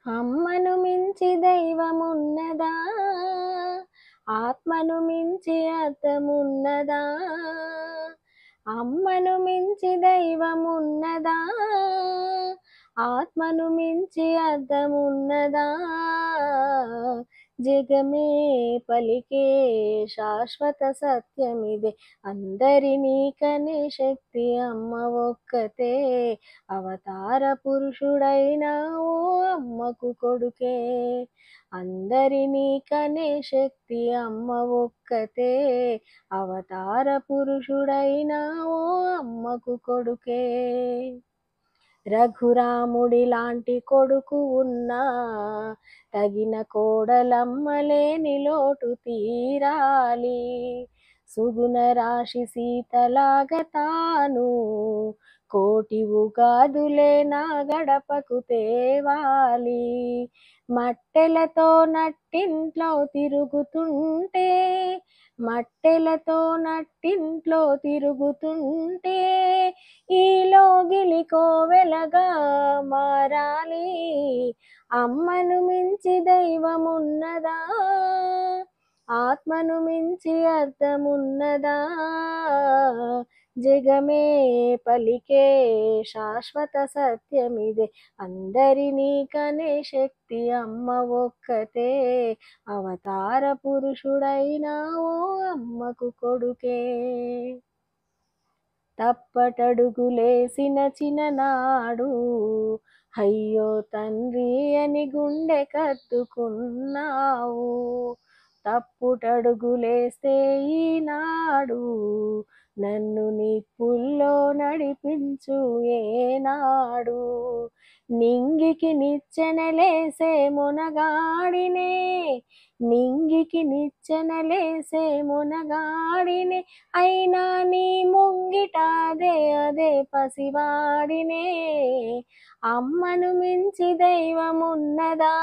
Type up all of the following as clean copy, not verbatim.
అమ్మను మించి దైవమున్నదా, ఆత్మను మించి అర్థమున్నదా, అమ్మను మించి దైవమున్నదా, ఆత్మను మించి అర్థమున్నదా, జగమే పలికే శాశ్వత సత్యమిదే, అందరినీ కనే శక్తి అమ్మ ఒక్కతే, అవతార పురుషుడైన ఓ అమ్మకు కొడుకే, అందరినీ కనే శక్తి అమ్మ ఒక్కతే, అవతార పురుషుడైన ఓ అమ్మకు కొడుకే. రఘురాముడి లాంటి కొడుకు ఉన్నా, తగిన కోడలమ్మలేని లోటు తీరాలి, సుగుణ రాశి సీతలాగా తాను కోటి ఉగాదులే నా గడపకు తేవాలి, మట్టెలతో నట్టింట్లో తిరుగుతుంటే, మట్టెలతో నట్టింట్లో తిరుగుతుంటే, ఈ లోగిలి కోవెలగా మారాలి, అమ్మను మించి దైవమున్నదా, ఆత్మను మించి అర్థమున్నదా, జగమే పలికే శాశ్వత సత్యమిదే, అందరినీ కనే శక్తి అమ్మ ఒక్కతే, అవతార పురుషుడైన ఓ అమ్మకు కొడుకే. తప్పటడుగులేసిన చిన్ననాడు అయ్యో తండ్రి అని గుండె కద్దుకున్నావు, తప్పుటడుగులేస్తే ఈనాడు నన్ను నిప్పుల్లో నడిపించు ఏనాడు, నింగికి నిచ్చెనలేసే మునగాడినే, నింగికి నిచ్చెనలేసే మునగాడినే, అయినా నీ ముంగిట అదే పసివాడినే, అమ్మను మించి దైవమున్నదా,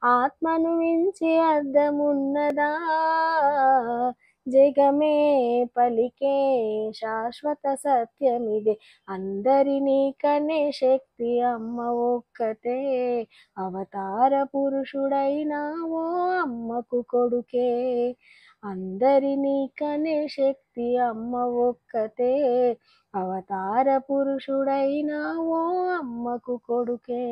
ఆత్మను మించి అర్థమున్నదా, జగమే పలికే శాశ్వత సత్యమిదే, అందరినీ కనే శక్తి అమ్మ ఒక్కతే, అవతార పురుషుడైన ఓ అమ్మకు కొడుకే, అందరినీ కనే శక్తి అమ్మ ఒక్కతే, అవతార పురుషుడైన ఓ అమ్మకు కొడుకే.